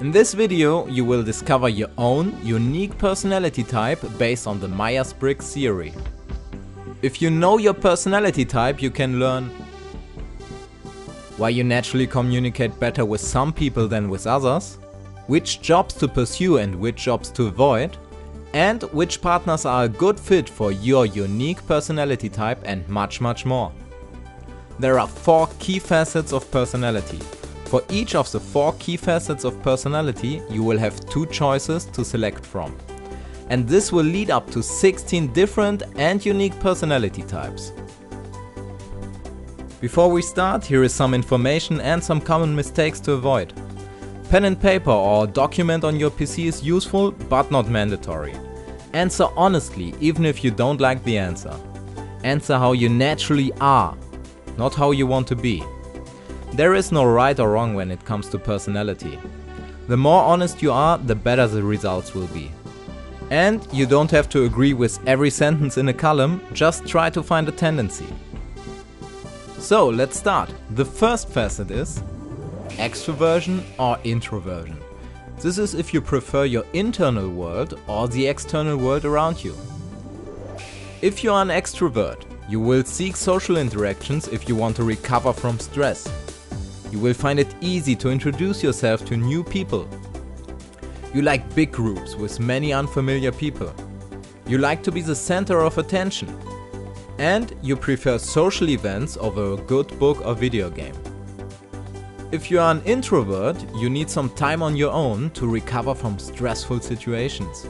In this video, you will discover your own unique personality type based on the Myers-Briggs theory. If you know your personality type, you can learn why you naturally communicate better with some people than with others, which jobs to pursue and which jobs to avoid, and which partners are a good fit for your unique personality type, and much more. There are 4 key facets of personality. For each of the 4 key facets of personality, you will have 2 choices to select from. And this will lead up to 16 different and unique personality types. Before we start, here is some information and some common mistakes to avoid. Pen and paper or document on your PC is useful, but not mandatory. Answer honestly, even if you don't like the answer. Answer how you naturally are, not how you want to be. There is no right or wrong when it comes to personality. The more honest you are, the better the results will be. And you don't have to agree with every sentence in a column, just try to find a tendency. So let's start. The first facet is extroversion or introversion. This is if you prefer your internal world or the external world around you. If you are an extrovert, you will seek social interactions if you want to recover from stress. You will find it easy to introduce yourself to new people. You like big groups with many unfamiliar people. You like to be the center of attention. And you prefer social events over a good book or video game. If you are an introvert, you need some time on your own to recover from stressful situations.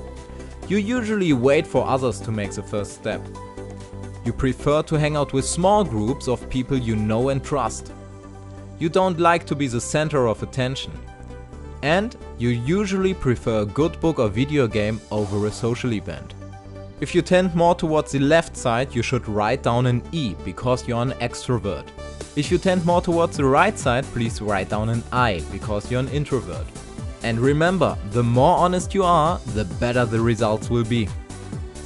You usually wait for others to make the first step. You prefer to hang out with small groups of people you know and trust. You don't like to be the center of attention. And you usually prefer a good book or video game over a social event. If you tend more towards the left side, you should write down an E because you're an extrovert. If you tend more towards the right side, please write down an I because you're an introvert. And remember, the more honest you are, the better the results will be.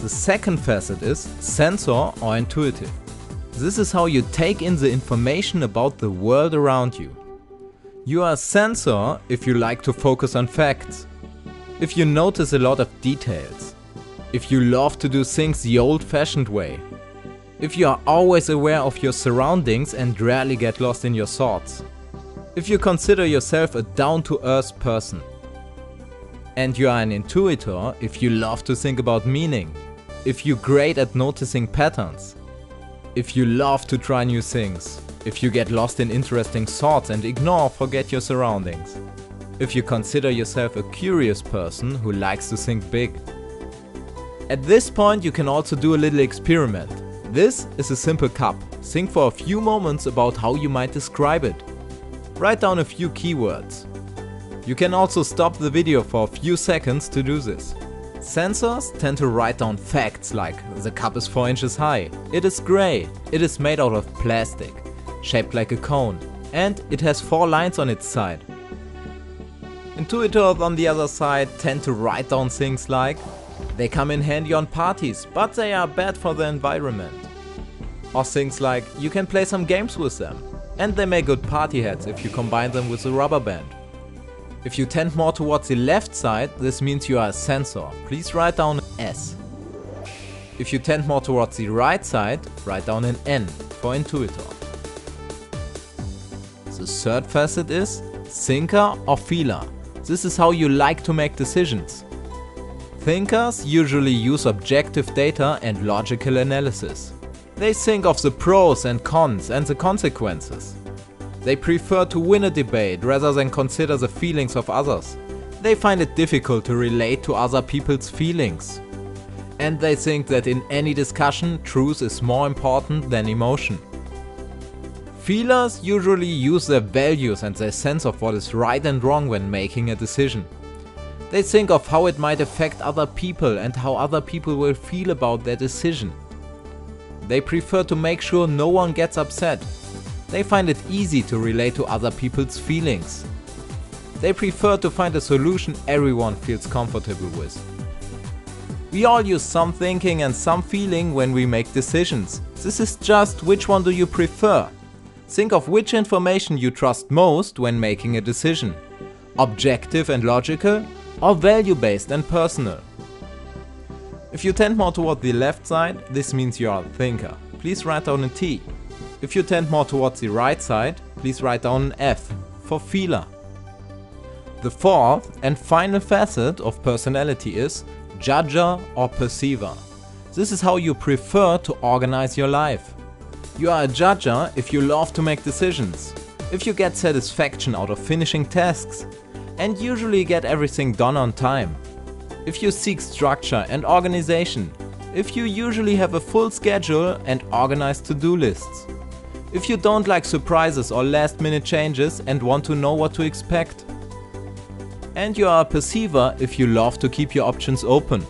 The second facet is sensor or intuitive. This is how you take in the information about the world around you. You are a sensor if you like to focus on facts, if you notice a lot of details, if you love to do things the old-fashioned way, if you are always aware of your surroundings and rarely get lost in your thoughts, if you consider yourself a down-to-earth person. And you are an intuitor if you love to think about meaning, if you're great at noticing patterns, if you love to try new things, if you get lost in interesting thoughts and ignore or forget your surroundings, if you consider yourself a curious person who likes to think big. At this point you can also do a little experiment. This is a simple cup. Think for a few moments about how you might describe it. Write down a few keywords. You can also stop the video for a few seconds to do this. Sensors tend to write down facts like the cup is 4 inches high, it is grey, it is made out of plastic, shaped like a cone, and it has 4 lines on its side. Intuitors on the other side tend to write down things like they come in handy on parties, but they are bad for the environment. Or things like you can play some games with them, and they make good party hats if you combine them with a rubber band. If you tend more towards the left side, this means you are a sensor. Please write down an S. If you tend more towards the right side, write down an N for intuitor. The third facet is thinker or feeler. This is how you like to make decisions. Thinkers usually use objective data and logical analysis. They think of the pros and cons and the consequences. They prefer to win a debate rather than consider the feelings of others. They find it difficult to relate to other people's feelings. And they think that in any discussion, truth is more important than emotion. Feelers usually use their values and their sense of what is right and wrong when making a decision. They think of how it might affect other people and how other people will feel about their decision. They prefer to make sure no one gets upset. They find it easy to relate to other people's feelings. They prefer to find a solution everyone feels comfortable with. We all use some thinking and some feeling when we make decisions. This is just which one do you prefer. Think of which information you trust most when making a decision. objective and logical, or value-based and personal. If you tend more toward the left side, this means you are a thinker. Please write down a T. If you tend more towards the right side, please write down an F for feeler. The fourth and final facet of personality is judger or perceiver. This is how you prefer to organize your life. You are a judger if you love to make decisions, if you get satisfaction out of finishing tasks, and usually get everything done on time. If you seek structure and organization, if you usually have a full schedule and organized to-do lists. If you don't like surprises or last-minute changes and want to know what to expect. And you are a perceiver if you love to keep your options open.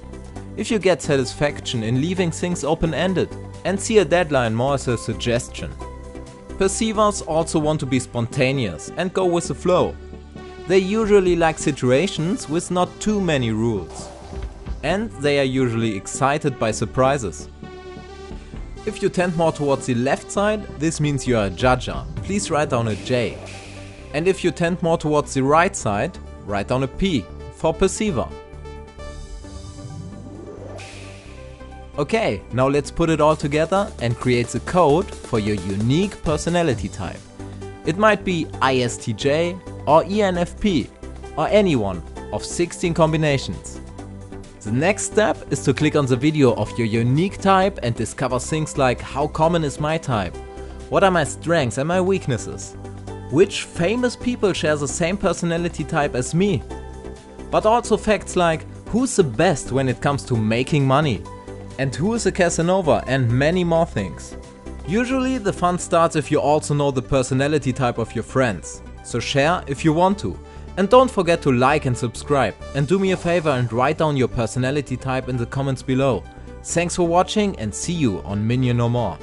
If you get satisfaction in leaving things open-ended and see a deadline more as a suggestion. Perceivers also want to be spontaneous and go with the flow. They usually like situations with not too many rules. And they are usually excited by surprises. If you tend more towards the left side, this means you are a judger. Please write down a J. And if you tend more towards the right side, write down a P for perceiver. Okay, now let's put it all together and create the code for your unique personality type. It might be ISTJ or ENFP or any one of 16 combinations. The next step is to click on the video of your unique type and discover things like how common is my type, what are my strengths and my weaknesses, which famous people share the same personality type as me, but also facts like who's the best when it comes to making money, and who is a Casanova, and many more things. Usually the fun starts if you also know the personality type of your friends, so share if you want to. And don't forget to like and subscribe, and do me a favor and write down your personality type in the comments below. Thanks for watching and see you on MinionNoMore.